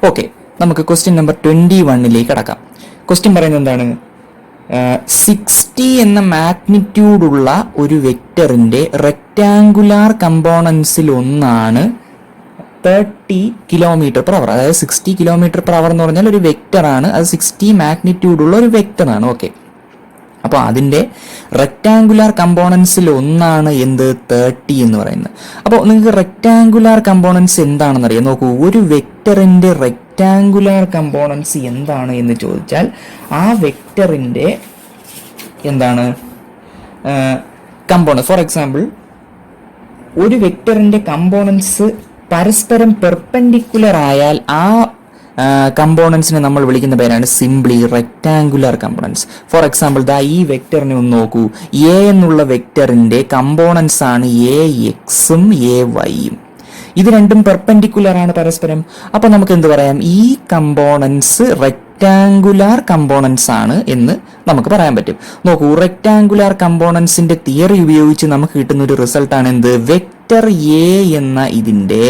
Okay, നമുക്ക് question number 21 കടക്കാം. Question പറയുന്നത് എന്താണ്? 60 എന്ന മാഗ്നിറ്റ്യൂഡുള്ള ഒരു വെക്ടറിന്റെ റെക്ടാങ്കുലാർ കമ്പോണൻസിൽ ഒന്നാണ് 30 km/h. അതായത് 60 km/h എന്ന് പറഞ്ഞാൽ ഒരു വെക്ടറാണ്. അത് 60 മാഗ്നിറ്റ്യൂഡുള്ള ഒരു വെക്ടറാണ്. ഓക്കെ, അപ്പോൾ അതിൻ്റെ റെക്ടാങ്കുലാർ കമ്പോണൻസിൽ ഒന്നാണ് എന്ത് 30 എന്ന് പറയുന്നത്. അപ്പോൾ നിങ്ങൾക്ക് റെക്ടാങ്കുലാർ കമ്പോണൻസ് എന്താണെന്ന് അറിയാം. നോക്കൂ, ഒരു വെക്ടറിൻ്റെ റെക്ടാങ്കുലാർ കമ്പോണൻസ് എന്താണ് എന്ന് ചോദിച്ചാൽ ആ വെക്ടറിൻ്റെ എന്താണ് കമ്പോണൻസ്. ഫോർ എക്സാമ്പിൾ, ഒരു വെക്ടറിൻ്റെ കമ്പോണൻസ് പരസ്പരം പെർപെൻഡിക്കുലർ ആയാൽ ആ കമ്പോണൻസിനെ നമ്മൾ വിളിക്കുന്ന പേരാണ് simply rectangular components. For example, ഈ വെക്ടറിനെ ഒന്ന് നോക്കൂ. എ എന്നുള്ള വെക്ടറിന്റെ കമ്പോണൻസ് ആണ് എ എക്സും എ വൈയും. ഇത് രണ്ടും പെർപെൻഡിക്കുലർ ആണ് പരസ്പരം. അപ്പൊ നമുക്ക് എന്ത് പറയാം? ഈ കമ്പോണൻസ് റെക്ടാങ്കുലാർ കമ്പോണൻസ് ആണ് എന്ന് നമുക്ക് പറയാൻ പറ്റും. നോക്കൂ, റെക്ടാങ്കുലാർ കമ്പോണൻസിന്റെ തിയറി ഉപയോഗിച്ച് നമുക്ക് കിട്ടുന്ന ഒരു റിസൾട്ടാണ് എന്ത്? വെക്ടർ എ എന്ന ഇതിന്റെ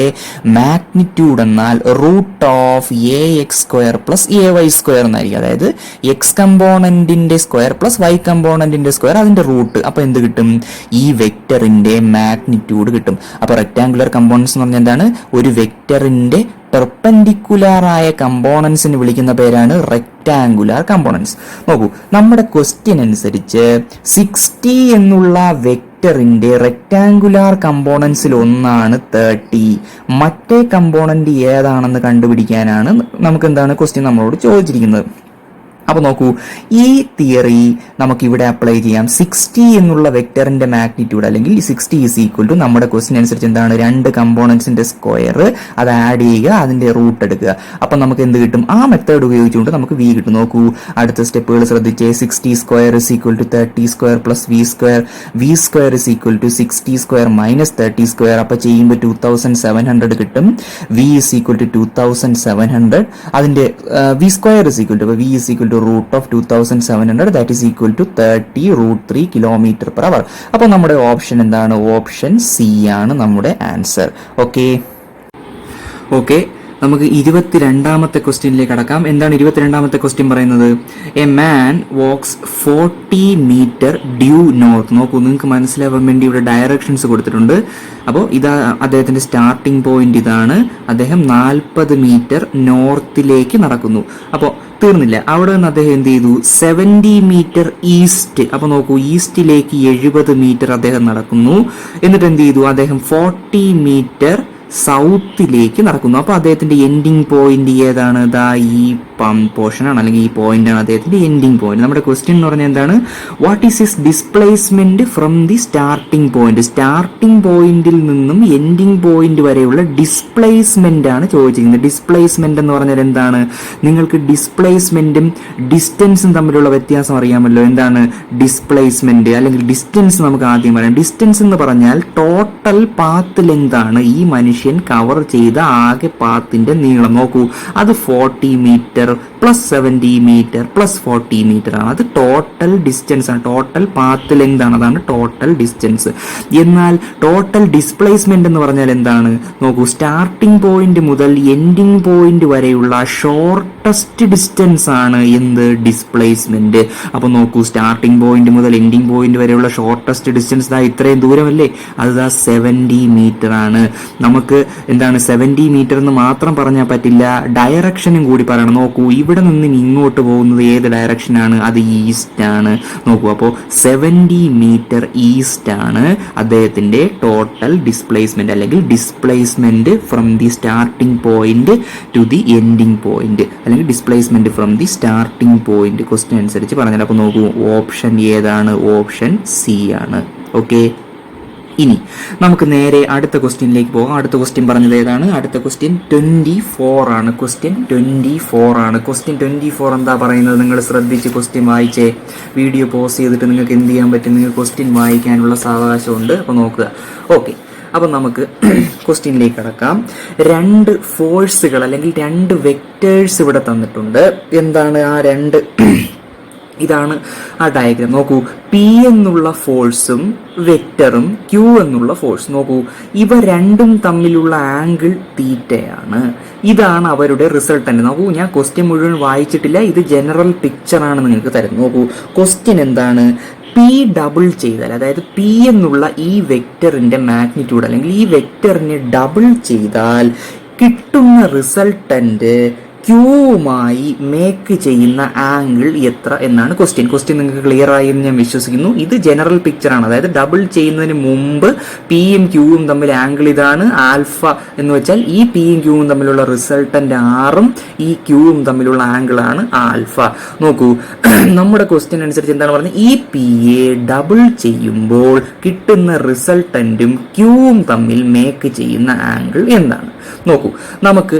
മാഗ്നിറ്റ്യൂഡ് എന്നാൽ √(ax² + ay² എന്നായിരിക്കും. അതായത് എക്സ് കമ്പോണന്റിന്റെ സ്ക്വയർ പ്ലസ് വൈ കമ്പോണന്റിന്റെ സ്ക്വയർ, അതിന്റെ റൂട്ട്. അപ്പൊ എന്ത് കിട്ടും? ഈ വെക്ടറിന്റെ മാഗ്നിറ്റ്യൂഡ് കിട്ടും. അപ്പൊ റെക്ടാങ്കുലർ കമ്പോണൻസ് എന്ന് പറഞ്ഞാൽ എന്താണ്? ഒരു വെക്ടറിന്റെ പെർപെൻഡിക്കുലർ ആയ കമ്പോണൻസിന് വിളിക്കുന്ന പേരാണ് റെക്ടാങ്കുലാർ കമ്പോണൻസ്. നോക്കൂ, നമ്മുടെ ക്വസ്റ്റ്യൻ അനുസരിച്ച് 60 എന്നുള്ള വെക്ടറിന്റെ റെക്ടാങ്കുലാർ കമ്പോണൻസിൽ ഒന്നാണ് 30. മറ്റേ കമ്പോണന്റ് ഏതാണെന്ന് കണ്ടുപിടിക്കാനാണ് നമുക്ക് എന്താണ് ക്വസ്റ്റ്യൻ നമ്മളോട് ചോദിച്ചിരിക്കുന്നത്. അപ്പൊ നോക്കൂ, ഈ തിയറി നമുക്ക് ഇവിടെ അപ്ലൈ ചെയ്യാം. 60 എന്നുള്ള വെക്ടറിന്റെ മാഗ്നിറ്റ്യൂഡ് അല്ലെങ്കിൽ 60 = നമ്മുടെ ക്വസ്റ്റ്യൻ അനുസരിച്ച് എന്താണ്? 2 കമ്പോണൻസിന്റെ സ്ക്വയർ, അത് ആഡ് ചെയ്യുക, അതിന്റെ റൂട്ട് എടുക്കുക. അപ്പൊ നമുക്ക് എന്ത് കിട്ടും? ആ മെത്തേഡ് ഉപയോഗിച്ചുകൊണ്ട് നമുക്ക് വി കിട്ടും. നോക്കൂ, അടുത്ത സ്റ്റെപ്പുകൾ ശ്രദ്ധിച്ചേ. 60² = 30² + v². v² = 60² - 30². അപ്പൊ ചെയ്യുമ്പോൾ 2700 കിട്ടും. v = 2700. അതിന്റെ v² v √(2700) that is equal to 30 √3 km/h. അപ്പോൾ നമ്മുടെ ഓപ്ഷൻ എന്താണ്? ഓപ്ഷൻ സി ആണ് നമ്മുടെ ആൻസർ. ഓക്കെ, നമുക്ക് 22ാമത്തെ ക്വസ്റ്റ്യനിലേക്ക് കടക്കാം. എന്താണ് 22ാമത്തെ ക്വസ്റ്റ്യൻ പറയുന്നത്? A man walks 40 metre due north. നോക്കൂ, നിങ്ങൾക്ക് മനസ്സിലാവാൻ വേണ്ടി ഇവിടെ ഡയറക്ഷൻസ് കൊടുത്തിട്ടുണ്ട്. അപ്പോൾ ഇതാ അദ്ദേഹത്തിന്റെ സ്റ്റാർട്ടിംഗ് പോയിന്റ്. ഇതാണ്. അദ്ദേഹം 40 മീറ്റർ നോർത്തിലേക്ക് നടക്കുന്നു. അപ്പോൾ തീർന്നില്ല. അവിടെ നിന്ന് അദ്ദേഹം എന്ത് ചെയ്തു? 70 മീറ്റർ ഈസ്റ്റ്. അപ്പൊ നോക്കൂ, ഈസ്റ്റിലേക്ക് 70 മീറ്റർ അദ്ദേഹം നടക്കുന്നു. എന്നിട്ട് എന്ത് ചെയ്തു? അദ്ദേഹം 40 മീറ്റർ സൗത്തിലേക്ക് നടക്കുന്നു. അപ്പൊ അദ്ദേഹത്തിന്റെ എൻഡിങ് പോയിന്റ് ഏതാണ്? ഈ പോർഷൻ ആണ്, അല്ലെങ്കിൽ ഈ പോയിന്റ് ആണ് അദ്ദേഹത്തിന്റെ എൻഡിങ് പോയിന്റ്. നമ്മുടെ ക്വസ്റ്റ്യൻ എന്ന് പറഞ്ഞാൽ എന്താണ്? What is his displacement from the starting point? Starting പോയിന്റിൽ നിന്നും എൻഡിങ് പോയിന്റ് വരെയുള്ള ഡിസ്പ്ലേസ്മെന്റ് ആണ് ചോദിച്ചിരിക്കുന്നത്. ഡിസ്പ്ലേസ്മെന്റ് എന്ന് പറഞ്ഞാൽ എന്താണ്? നിങ്ങൾക്ക് ഡിസ്പ്ലേസ്മെന്റും ഡിസ്റ്റൻസും തമ്മിലുള്ള വ്യത്യാസം അറിയാമല്ലോ. എന്താണ് ഡിസ്പ്ലേസ്മെന്റ് അല്ലെങ്കിൽ ഡിസ്റ്റൻസ്? നമുക്ക് ആദ്യം പറയാം. ഡിസ്റ്റൻസ് എന്ന് പറഞ്ഞാൽ ടോട്ടൽ പാത്ത് ലെങ്ത് ആണ്. ഈ മനുഷ്യൻ കവർ ചെയ്ത ആകെ പാത്തിന്റെ നീളം. നോക്കൂ, അത് 40 മീറ്റർ + 70 മീറ്റർ + 40 മീറ്റർ ആണ്. അത് ടോട്ടൽ ഡിസ്റ്റൻസ് ആണ്, ടോട്ടൽ പാത്ത് ലെങ്ത് ആണ്. അതാണ് ടോട്ടൽ ഡിസ്റ്റൻസ്. എന്നാൽ ടോട്ടൽ ഡിസ്പ്ലേസ്മെന്റ് എന്ന് പറഞ്ഞാൽ എന്താണ്? നോക്കൂ, സ്റ്റാർട്ടിംഗ് പോയിന്റ് മുതൽ എൻഡിങ് പോയിന്റ് വരെയുള്ള ഷോർട്ടസ്റ്റ് ഡിസ്റ്റൻസ് ആണ് എന്ത്? ഡിസ്പ്ലേസ്മെന്റ്. അപ്പൊ നോക്കൂ, സ്റ്റാർട്ടിംഗ് പോയിന്റ് മുതൽ എൻഡിങ് പോയിന്റ് വരെയുള്ള ഷോർട്ടസ്റ്റ് ഡിസ്റ്റൻസ് ഇത്രയും ദൂരമല്ലേ? അത് 70 മീറ്റർ ആണ്. നമുക്ക് എന്താണ് 70 മീറ്റർ എന്ന് മാത്രം പറഞ്ഞാൽ പറ്റില്ല, ഡയറക്ഷനും കൂടി പറയണം. നോക്കൂ, ഇവിടെ നിന്ന് ഇങ്ങോട്ട് പോകുന്നത് ഏത് ഡയറക്ഷനാണ്? അത് ഈസ്റ്റ് ആണ്. നോക്കൂ, അപ്പോൾ 70 മീറ്റർ ഈസ്റ്റ് ആണ് അദ്ദേഹത്തിന്റെ ടോട്ടൽ ഡിസ്പ്ലേസ്മെന്റ് അല്ലെങ്കിൽ displacement from the starting point to the ending point, അല്ലെങ്കിൽ displacement from the starting point question അനുസരിച്ച് പറഞ്ഞാൽ. അപ്പോൾ നോക്കൂ, ഓപ്ഷൻ ഏതാണ്? ഓപ്ഷൻ സി ആണ്. ഓക്കെ, ഇനി നമുക്ക് നേരെ അടുത്ത ക്വസ്റ്റ്യനിലേക്ക് പോകാം. അടുത്ത ക്വസ്റ്റ്യൻ പറഞ്ഞത് ഏതാണ്? അടുത്ത ക്വസ്റ്റ്യൻ 24 ആണ്. ക്വസ്റ്റ്യൻ 24 ആണ്. ക്വസ്റ്റ്യൻ 24 എന്താ പറയുന്നത്? നിങ്ങൾ ശ്രദ്ധിച്ച് ക്വസ്റ്റ്യൻ വായിച്ചേ. വീഡിയോ പോസ് ചെയ്തിട്ട് നിങ്ങൾക്ക് എന്ത് ചെയ്യാൻ പറ്റും? നിങ്ങൾക്ക് ക്വസ്റ്റ്യൻ വായിക്കാനുള്ള സാവകാശമുണ്ട്. അപ്പോൾ നോക്കുക. ഓക്കെ, അപ്പം നമുക്ക് ക്വസ്റ്റ്യനിലേക്ക് കടക്കാം. 2 ഫോഴ്സുകൾ അല്ലെങ്കിൽ 2 വെക്ടേഴ്സ് ഇവിടെ തന്നിട്ടുണ്ട്. എന്താണ് ആ 2 ഇതാണ് ആ ഡയഗ്രാം. നോക്കൂ, പി എന്നുള്ള ഫോഴ്സും വെക്ടറും ക്യൂ എന്നുള്ള ഫോഴ്സ്, നോക്കൂ ഇവ രണ്ടും തമ്മിലുള്ള ആംഗിൾ തീറ്റയാണ്. ഇതാണ് അവരുടെ റിസൾട്ടന്റ്. നോക്കൂ, ഞാൻ ക്വസ്റ്റ്യൻ മുഴുവൻ വായിച്ചിട്ടില്ല, ഇത് ജനറൽ പിക്ചറാണ് നിങ്ങൾക്ക് തരുന്നത്. നോക്കൂ, ക്വസ്റ്റ്യൻ എന്താണ്? പി ഡബിൾ ചെയ്താൽ, അതായത് പി എന്നുള്ള ഈ വെക്ടറിന്റെ മാഗ്നിറ്റ്യൂഡ് അല്ലെങ്കിൽ ഈ വെക്ടറിനെ ഡബിൾ ചെയ്താൽ കിട്ടുന്ന റിസൾട്ടന്റ് ക്യൂവുമായി മേക്ക് ചെയ്യുന്ന ആംഗിൾ എത്ര എന്നാണ് ക്വസ്റ്റ്യൻ. നിങ്ങൾക്ക് ക്ലിയർ ആയി എന്ന് ഞാൻ വിശ്വസിക്കുന്നു. ഇത് ജനറൽ പിക്ചറാണ്, അതായത് ഡബിൾ ചെയ്യുന്നതിന് മുമ്പ് പിയും ക്യൂവും തമ്മിൽ ആംഗിൾ ഇതാണ് ആൽഫ എന്ന് വെച്ചാൽ ഈ പിയും ക്യൂവും തമ്മിലുള്ള റിസൾട്ടന്റ് ആറും ഈ ക്യൂവും തമ്മിലുള്ള ആംഗിൾ ആണ് ആൽഫ. നോക്കൂ, നമ്മുടെ ക്വസ്റ്റ്യൻ അനുസരിച്ച് എന്താണ് പറഞ്ഞത്? ഈ പിയെ ഡബിൾ ചെയ്യുമ്പോൾ കിട്ടുന്ന റിസൾട്ടന്റും ക്യൂവും തമ്മിൽ മേക്ക് ചെയ്യുന്ന ആംഗിൾ എന്താണ്? നോക്കൂ, നമുക്ക്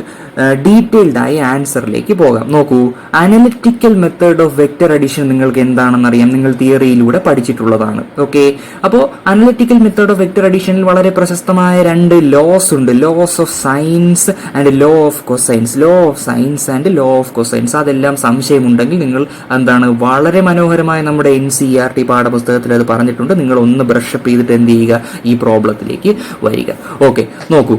ഡീറ്റെയിൽഡ് ആയി ആൻസറിലേക്ക് പോകാം. നോക്കൂ, analytical method of vector addition നിങ്ങൾക്ക് എന്താണെന്ന് അറിയാം, നിങ്ങൾ തിയറിയിലൂടെ പഠിച്ചിട്ടുള്ളതാണ്. ഓക്കെ, അപ്പോൾ അനലിറ്റിക്കൽ മെത്തേഡ് ഓഫ് വെക്ടർ അഡിഷനിൽ വളരെ പ്രശസ്തമായ രണ്ട് ലോസ് ഉണ്ട്, laws of sines and law of cosines. Law of sines and law of cosines, അതെല്ലാം സംശയമുണ്ടെങ്കിൽ നിങ്ങൾ എന്താണ് വളരെ മനോഹരമായ നമ്മുടെ NCERT പാഠപുസ്തകത്തിൽ അത് പറഞ്ഞിട്ടുണ്ട്. നിങ്ങൾ ഒന്ന് ബ്രഷപ്പ് ചെയ്തിട്ട് എന്ത് ചെയ്യുക, ഈ പ്രോബ്ലത്തിലേക്ക് വരിക. ഓക്കെ, നോക്കൂ,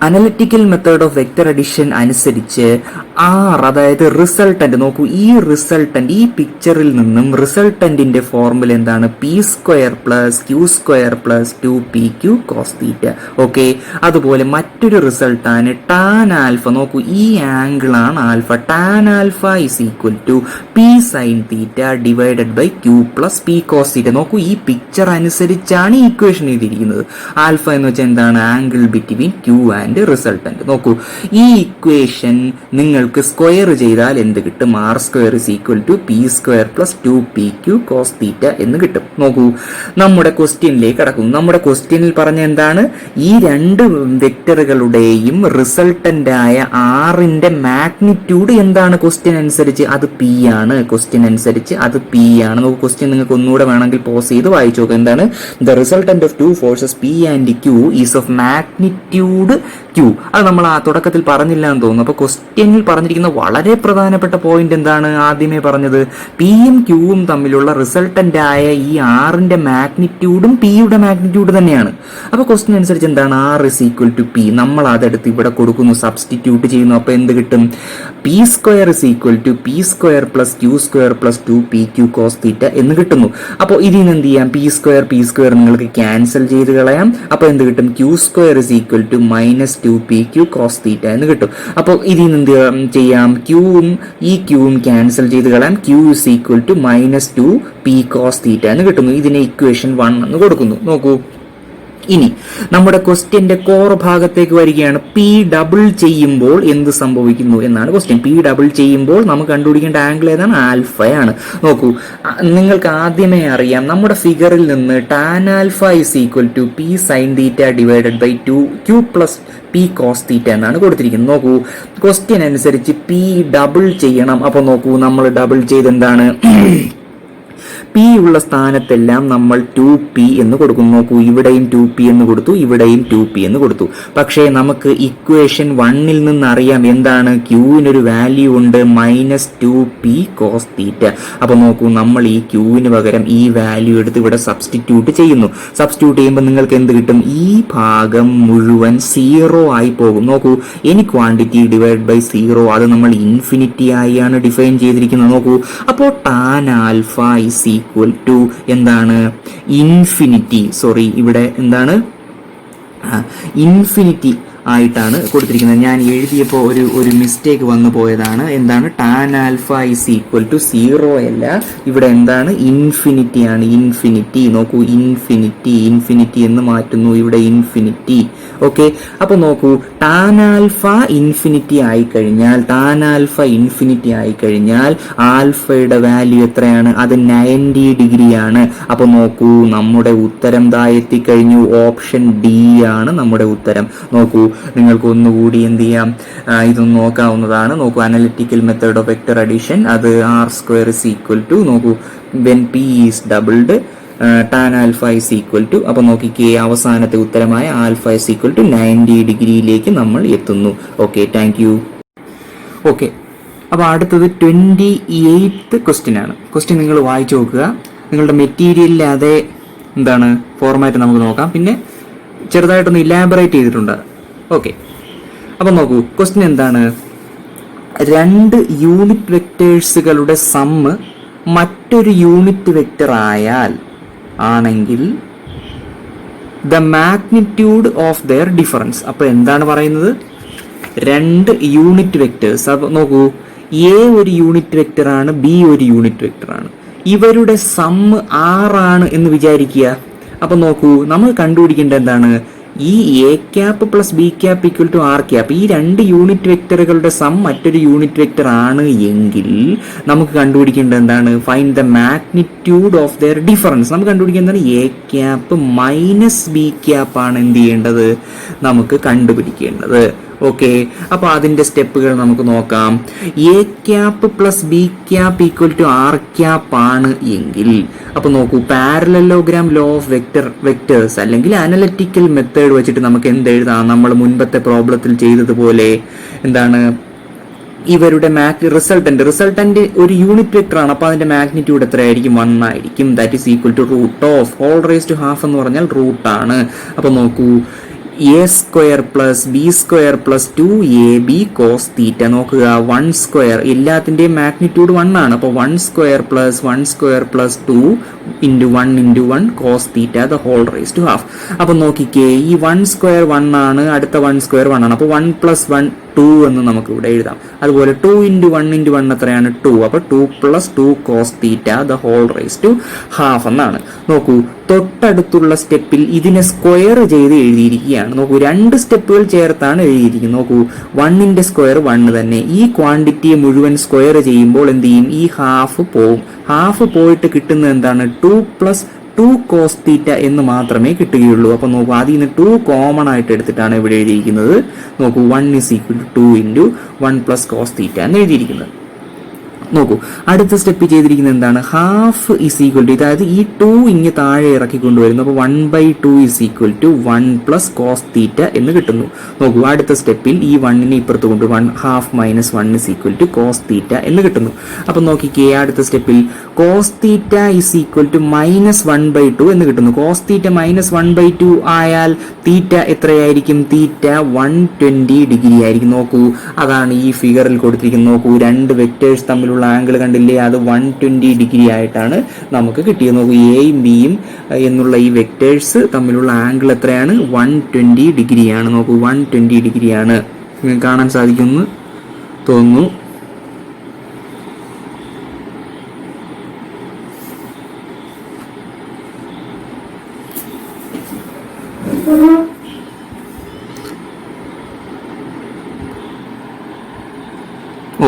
analytical method of vector addition അനുസരിച്ച് ആർ, അതായത് റിസൾട്ടന്റ്, നോക്കൂ ഈ റിസൾട്ടന്റ്, ഈ പിക്ചറിൽ നിന്നും റിസൾട്ടന്റിന്റെ ഫോർമുല എന്താണ്? P square plus Q square plus 2pq cos theta. Okay, അതുപോലെ മറ്റൊരു റിസൾട്ടാണ് ടാൻ ആൽഫ. നോക്കൂ, ഈ ആംഗിൾ ആണ് alpha. Tan alpha is equal to P sine theta divided by Q plus P cos theta. നോക്കൂ, ഈ പിക്ചർ അനുസരിച്ചാണ് ഈ ഇക്വേഷൻ എഴുതിയിരിക്കുന്നത്. ആൽഫ എന്ന് വെച്ചാൽ എന്താണ്? Angle between Q and resultant. നോക്കൂ, ഈ ഇക്വേഷൻ നിങ്ങൾക്ക് സ്ക്വയർ ചെയ്താൽ എന്ത് കിട്ടും? R square is equal to P square plus 2pq cos theta എന്ന് കിട്ടും. നോക്കൂ, നമ്മുടെ ക്വസ്റ്റ്യനിലേക്ക് കടക്കുന്നു. നമ്മുടെ ക്വസ്റ്റ്യനിൽ പറഞ്ഞ എന്താണ്? ഈ രണ്ട് വെക്ടറുകളുടെയും റിസൾട്ടന്റ് ആയ ആറിന്റെ മാഗ്നിറ്റ്യൂഡ് എന്താണ്? ക്വസ്റ്റ്യൻ അനുസരിച്ച് അത് പി ആണ്. ക്വസ്റ്റ്യൻ അനുസരിച്ച് അത് പി ആണ്. നോക്കൂ, ക്വസ്റ്റ്യൻ നിങ്ങൾക്ക് ഒന്നുകൂടെ വേണമെങ്കിൽ പോസ് ചെയ്ത് വായിച്ചു നോക്കുക. എന്താണ്? The resultant of two forces P and Q is of magnitude Q. അത് നമ്മൾ ആ തുടക്കത്തിൽ പറഞ്ഞില്ല എന്ന് തോന്നുന്നു. അപ്പൊ ക്വസ്റ്റ്യനിൽ പറഞ്ഞിരിക്കുന്ന വളരെ പ്രധാനപ്പെട്ട പോയിന്റ് എന്താണ്? ആദ്യമേ പറഞ്ഞത് പിയും ക്യൂവും തമ്മിലുള്ള റിസൾട്ടന്റ് ആയ ഈ ആറിന്റെ മാഗ്നിറ്റ്യൂഡും പിയുടെ മാഗ്നിറ്റ്യൂഡ് തന്നെയാണ്. അപ്പൊ ക്വസ്റ്റ്യൻ അനുസരിച്ച് എന്താണ്? R is equal to P. നമ്മൾ അതെടുത്ത് ഇവിടെ കൊടുക്കുന്നു, സബ്സ്റ്റിറ്റ്യൂട്ട് ചെയ്യുന്നു. അപ്പൊ എന്ത് കിട്ടും? P square is equal to P square plus Q square plus 2pq cos theta എന്ന് കിട്ടുന്നു. അപ്പോൾ ഇതിൽ നിന്ന് എന്ത് ചെയ്യാം? പി സ്ക്വയർ നിങ്ങൾക്ക് ക്യാൻസൽ ചെയ്ത് കളയാം. അപ്പൊ എന്ത് കിട്ടും? Q square is equal to minus 2pq cos theta എന്ന് കിട്ടും. അപ്പോൾ ഇതിൽ നിന്ന് എന്ത് ചെയ്യാം? ക്യൂവും ഈ ക്യൂവും ക്യാൻസൽ ചെയ്ത് കളയാം. Q is equal to minus 2p cos theta എന്ന് കിട്ടുന്നു. ഇതിനെ ഇക്വേഷൻ 1 എന്ന് കൊടുക്കുന്നു. നോക്കൂ, ഇനി നമ്മുടെ ക്വസ്റ്റ്യന്റെ കോർ ഭാഗത്തേക്ക് വരികയാണ്. പി ഡബിൾ ചെയ്യുമ്പോൾ എന്ത് സംഭവിക്കുന്നു എന്നാണ് ക്വസ്റ്റ്യൻ. പി ഡബിൾ ചെയ്യുമ്പോൾ നമുക്ക് കണ്ടുപിടിക്കേണ്ട ആംഗിൾ ഏതാണ്? ആൽഫയാണ്. നോക്കൂ, നിങ്ങൾക്ക് ആദ്യമേ അറിയാം, നമ്മുടെ ഫിഗറിൽ നിന്ന് tan alpha is equal to P sine theta divided by 2q plus P cos theta എന്നാണ് കൊടുത്തിരിക്കുന്നത്. നോക്കൂ, ക്വസ്റ്റ്യൻ അനുസരിച്ച് പി ഡബിൾ ചെയ്യണം. അപ്പൊ നോക്കൂ, നമ്മൾ ഡബിൾ ചെയ്ത് എന്താണ്? പി ഉള്ള സ്ഥാനത്തെല്ലാം നമ്മൾ 2p എന്ന് കൊടുക്കുന്നു. നോക്കൂ, ഇവിടെയും 2p എന്ന് കൊടുത്തു, ഇവിടെയും 2p എന്ന് കൊടുത്തു. പക്ഷേ നമുക്ക് ഇക്വേഷൻ 1ൽ നിന്ന് അറിയാം എന്താണ്? ക്യൂവിനൊരു വാല്യൂ ഉണ്ട്, മൈനസ് 2p കോസ് തീറ്റ. അപ്പൊ നോക്കൂ, നമ്മൾ ഈ ക്യൂവിന് പകരം ഈ വാല്യൂ എടുത്ത് ഇവിടെ സബ്സ്റ്റിറ്റ്യൂട്ട് ചെയ്യുന്നു. സബ്സ്റ്റിറ്റ്യൂട്ട് ചെയ്യുമ്പോൾ നിങ്ങൾക്ക് എന്ത് കിട്ടും? ഈ ഭാഗം മുഴുവൻ 0 ആയി പോകും. നോക്കൂ, എനി ക്വാണ്ടിറ്റി ഡിവൈഡ് ബൈ 0, അത് നമ്മൾ ഇൻഫിനിറ്റി ആയാണ് ഡിഫൈൻ ചെയ്തിരിക്കുന്നത്. നോക്കൂ, അപ്പോൾ tan alpha is equal to എന്താണ്? ഇൻഫിനിറ്റി. സോറി, ഇവിടെ എന്താണ്? ഇൻഫിനിറ്റി ആയിട്ടാണ് കൊടുത്തിരിക്കുന്നത്. ഞാൻ എഴുതിയപ്പോൾ ഒരു മിസ്റ്റേക്ക് വന്നു പോയതാണ്. എന്താണ്? Tan alpha is equal to 0 അല്ല, ഇവിടെ എന്താണ്? ഇൻഫിനിറ്റി ആണ്. ഇൻഫിനിറ്റി. നോക്കൂ, ഇൻഫിനിറ്റി എന്ന് മാറ്റുന്നു, ഇവിടെ ഇൻഫിനിറ്റി. ഓക്കെ, അപ്പൊ നോക്കൂ, ടാൻ ആൽഫ ഇൻഫിനിറ്റി ആയി കഴിഞ്ഞാൽ ആൽഫയുടെ വാല്യൂ എത്രയാണ്? അത് 90 ഡിഗ്രി ആണ്. അപ്പൊ നോക്കൂ, നമ്മുടെ ഉത്തരം എത്തിക്കഴിഞ്ഞു. ഓപ്ഷൻ ഡി ആണ് നമ്മുടെ ഉത്തരം. നോക്കൂ, നിങ്ങൾക്ക് ഒന്നുകൂടി എന്ത് ചെയ്യാം? ഇതൊന്ന് നോക്കാവുന്നതാണ്. നോക്കൂ, analytical method of vector addition, അത് R square is equal to, നോക്കൂ, when P is doubled tan alpha is equal to, അപ്പൊ നോക്കിക്കേ, അവസാനത്തെ ഉത്തരമായ ആൽഫ ഇസ് ഈക്വൽ ടു 90 ഡിഗ്രിയിലേക്ക് നമ്മൾ എത്തുന്നു. Okay, thank you. ഓക്കെ, അപ്പോൾ അടുത്തത് 28th ക്വസ്റ്റ്യൻ ആണ്. ക്വസ്റ്റ്യൻ നിങ്ങൾ വായിച്ചു നോക്കുക. നിങ്ങളുടെ മെറ്റീരിയലിലെ അതേ ഫോർമാറ്റ് നമുക്ക് നോക്കാം. പിന്നെ ചെറുതായിട്ടൊന്ന് ഇലാബറേറ്റ് ചെയ്തിട്ടുണ്ട്. ഓക്കെ, അപ്പം നോക്കൂ, ക്വസ്റ്റ്യൻ എന്താണ്? 2 യൂണിറ്റ് വെക്ടേഴ്സുകളുടെ സമ്മ് മറ്റൊരു യൂണിറ്റ് വെക്ടർ ആണെങ്കിൽ the magnitude of their difference. അപ്പോൾ എന്താണ് പറയുന്നത്? 2 യൂണിറ്റ് വെക്ടേഴ്സ്. അപ്പോൾ നോക്കൂ, എ ഒരു യൂണിറ്റ് വെക്ടർ ആണ്, ബി ഒരു യൂണിറ്റ് വെക്ടർ ആണ്. ഇവരുടെ സമ്മ് 6 ആണ് എന്ന് വിചാരിക്കുക. അപ്പൊ നോക്കൂ, നമ്മൾ കണ്ടുപിടിക്കേണ്ടത് എന്താണ്? ഈ A cap plus B cap equal to R cap, ഈ 2 യൂണിറ്റ് വെക്ടറുകളുടെ സം മറ്റൊരു യൂണിറ്റ് വെക്ടർ ആണ് എങ്കിൽ നമുക്ക് കണ്ടുപിടിക്കേണ്ടത് എന്താണ്? Find the magnitude of their difference. നമുക്ക് കണ്ടുപിടിക്കേണ്ടത് A cap minus B cap ആണ് എന്ത് ചെയ്യേണ്ടത്? നമുക്ക് കണ്ടുപിടിക്കേണ്ടത്. ഓക്കെ, അപ്പൊ അതിന്റെ സ്റ്റെപ്പുകൾ നമുക്ക് നോക്കാം. A cap plus B cap equal to R cap ആണ് എങ്കിൽ, അപ്പൊ നോക്കൂ, പാരലലോഗ്രാം ലോ ഓഫ് വെക്ടേഴ്സ് അല്ലെങ്കിൽ അനലിറ്റിക്കൽ മെത്തേഡ് വെച്ചിട്ട് നമുക്ക് എന്ത് എഴുതാം? നമ്മൾ മുൻപത്തെ പ്രോബ്ലത്തിൽ ചെയ്തതുപോലെ ഇവരുടെ റിസൾട്ടന്റ് ഒരു യൂണിറ്റ് വെക്ടർ ആണ്. അപ്പൊ അതിന്റെ മാഗ്നിറ്റ്യൂഡ് എത്രയായിരിക്കും? 1 ആയിരിക്കും. That is equal to root of whole raise to half എന്ന് പറഞ്ഞാൽ റൂട്ട് ആണ്. അപ്പൊ നോക്കൂ, A square plus B square plus 2ab cos theta. നോക്കുക, 1 സ്ക്വയർ, എല്ലാത്തിന്റെയും മാഗ്നിറ്റ്യൂഡ് 1 ആണ്. അപ്പോൾ 1 square plus 1 square plus 2 into 1 cos theta the whole raise to half. അപ്പൊ നോക്കിക്കേ, ഈ 1 സ്ക്വയർ 1 ആണ്, അടുത്ത 1 സ്ക്വയർ 1 ആണ്. അപ്പോൾ 1 പ്ലസ് 1 2 എന്ന് നമുക്ക് ഇവിടെ എഴുതാം. അതുപോലെ 2 ഇൻറ്റു 1 എത്രയാണ്? 2. അപ്പോൾ 2 plus 2 cos theta the whole raise to half എന്നാണ്. നോക്കൂ, തൊട്ടടുത്തുള്ള സ്റ്റെപ്പിൽ ഇതിനെ സ്ക്വയർ ചെയ്ത് എഴുതിയിരിക്കുകയാണ്. നോക്കൂ, 2 സ്റ്റെപ്പുകൾ ചേർത്താണ് എഴുതിയിരിക്കുന്നത്. നോക്കൂ, 1ന്റെ സ്ക്വയർ 1 തന്നെ. ഈ ക്വാണ്ടിറ്റിയെ മുഴുവൻ സ്ക്വയർ ചെയ്യുമ്പോൾ എന്ത് ചെയ്യും? ഈ ഹാഫ് പോവും. ഹാഫ് പോയിട്ട് കിട്ടുന്നത് എന്താണ്? 2 പ്ലസ് 2 കോസ് തീറ്റ എന്ന് മാത്രമേ കിട്ടുകയുള്ളൂ. അപ്പൊ നോക്കൂ, അതിൽ നിന്ന് 2 കോമൺ ആയിട്ട് എടുത്തിട്ടാണ് ഇവിടെ എഴുതിയിരിക്കുന്നത്. നോക്കൂ, 1 is equal to 2 into 1 plus cos തീറ്റ എന്ന് എഴുതിയിരിക്കുന്നത്. നോക്കൂ, അടുത്ത സ്റ്റെപ്പ് ചെയ്തിരിക്കുന്നത് എന്താണ്? ഹാഫ് ഇസ് ഈക്വൽ ടു, അതായത് ഈ 2 ഇങ്ങ് താഴെ ഇറക്കി കൊണ്ടുവരുന്നു. അപ്പോൾ 1/2 is equal to 1 plus cos theta എന്ന് കിട്ടുന്നു. നോക്കൂ, അടുത്ത സ്റ്റെപ്പിൽ ഈ 1നെ ഇപ്പുറത്ത് കൊണ്ട് 1 half minus 1 is equal to cos theta എന്ന് കിട്ടുന്നു. അപ്പൊ നോക്കിക്കേ, അടുത്ത സ്റ്റെപ്പിൽ cos theta is equal to minus 1/2 എന്ന് കിട്ടുന്നു. കോസ് തീറ്റ മൈനസ് 1/2 ആയാൽ തീറ്റ എത്രയായിരിക്കും? തീറ്റ 120 ഡിഗ്രി ആയിരിക്കും. നോക്കൂ, അതാണ് ഈ ഫിഗറിൽ കൊടുത്തിരിക്കുന്നത്. നോക്കൂ, 2 വെക്ടേഴ്സ് തമ്മിലുള്ള ആംഗിൾ കണ്ടില്ലേ? അത് 120 ഡിഗ്രി ആയിട്ടാണ് നമുക്ക് കിട്ടിയത്. നോക്കൂ, എയും ബിയും എന്നുള്ള ഈ വെക്ടേഴ്സ് തമ്മിലുള്ള ആംഗിൾ എത്രയാണ്? 120 ഡിഗ്രിയാണ്. നോക്കൂ, 120 ഡിഗ്രിയാണ്. കാണാൻ സാധിക്കുമെന്ന് തോന്നുന്നു.